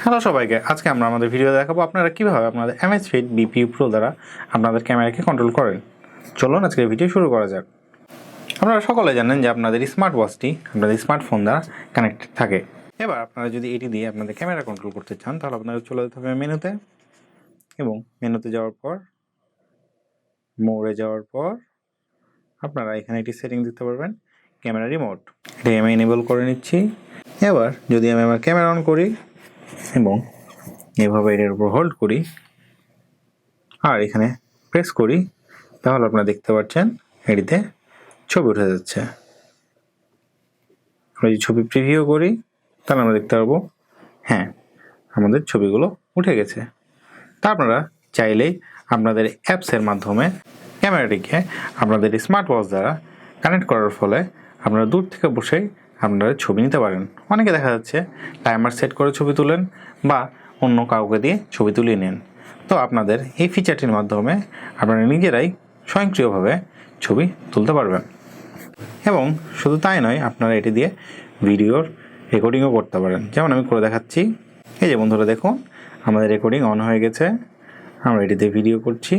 Hello সবাইকে, আজকে আমরা আমাদের ভিডিও দেখাবো আপনারা কীভাবে আপনাদের Amazfit Bip Pro দ্বারা আপনাদের ক্যামেরাকে কন্ট্রোল করেন। চলুন আজকের ভিডিও শুরু করা যাক। আপনারা সকলে জানেন যে আপনাদের স্মার্ট ওয়াচটি আপনাদের স্মার্টফোন দ্বারা কানেক্টেড থাকে। এবার আপনারা যদি এটি দিয়ে আপনাদের ক্যামেরা কন্ট্রোল করতে চান তাহলে আপনাদের চলে যেতে হবে মেনুতে, এবং মেনুতে যাওয়ার পর মোড়ে যাওয়ার পর আপনারা এখানে একটি সেটিং দিতে পারবেন ক্যামেরা রিমোট। এটি আমি এনেবল করে নিচ্ছি। এবার যদি আমি আমার ক্যামেরা অন করি এবং এভাবে এটার উপর হোল্ড করি আর এখানে প্রেস করি, তাহলে আপনারা দেখতে পাচ্ছেন এটিতে ছবি উঠে যাচ্ছে। আমরা যদি ছবি প্রিভিউ করি তাহলে আমরা দেখতে পারবো হ্যাঁ, আমাদের ছবিগুলো উঠে গেছে। তা আপনারা চাইলেই আপনাদের অ্যাপসের মাধ্যমে ক্যামেরাটিকে আপনাদের স্মার্ট ওয়াচ দ্বারা কানেক্ট করার ফলে আপনারা দূর থেকে বসেই আপনারা ছবি নিতে পারেন। অনেকে দেখা যাচ্ছে টাইমার সেট করে ছবি তুলেন বা অন্য কাউকে দিয়ে ছবি তুলিয়ে নেন। তো আপনাদের এই ফিচারটির মাধ্যমে আপনারা নিজেরাই স্বয়ংক্রিয়ভাবে ছবি তুলতে পারবেন, এবং শুধু তাই নয়, আপনারা এটি দিয়ে ভিডিওর রেকর্ডিংও করতে পারেন। যেমন আমি করে দেখাচ্ছি। এই যে বন্ধুরা দেখুন, আমাদের রেকর্ডিং অন হয়ে গেছে। আমরা এটিতে ভিডিও করছি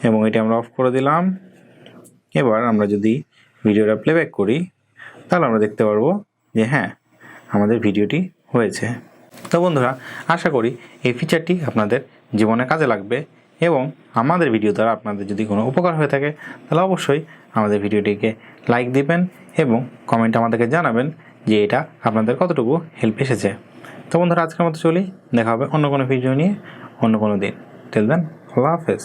এবং এটি আমরা অফ করে দিলাম। এবার আমরা যদি ভিডিওটা প্লেব্যাক করি তাহলে আমরা দেখতে পারবো যে হ্যাঁ, আমাদের ভিডিওটি হয়েছে। তো বন্ধুরা, আশা করি এই ফিচারটি আপনাদের জীবনে কাজে লাগবে, এবং আমাদের ভিডিও দ্বারা আপনাদের যদি কোনো উপকার হয়ে থাকে তাহলে অবশ্যই আমাদের ভিডিওটিকে লাইক দিবেন এবং কমেন্টে আমাদেরকে জানাবেন যে এটা আপনাদের কতটুকু হেল্প এসেছে। তো বন্ধুরা, আজকের মতো চলি, দেখা হবে অন্য কোনো ভিডিও নিয়ে অন্য কোনো দিন। টিল দেন, আল্লাহ হাফেজ।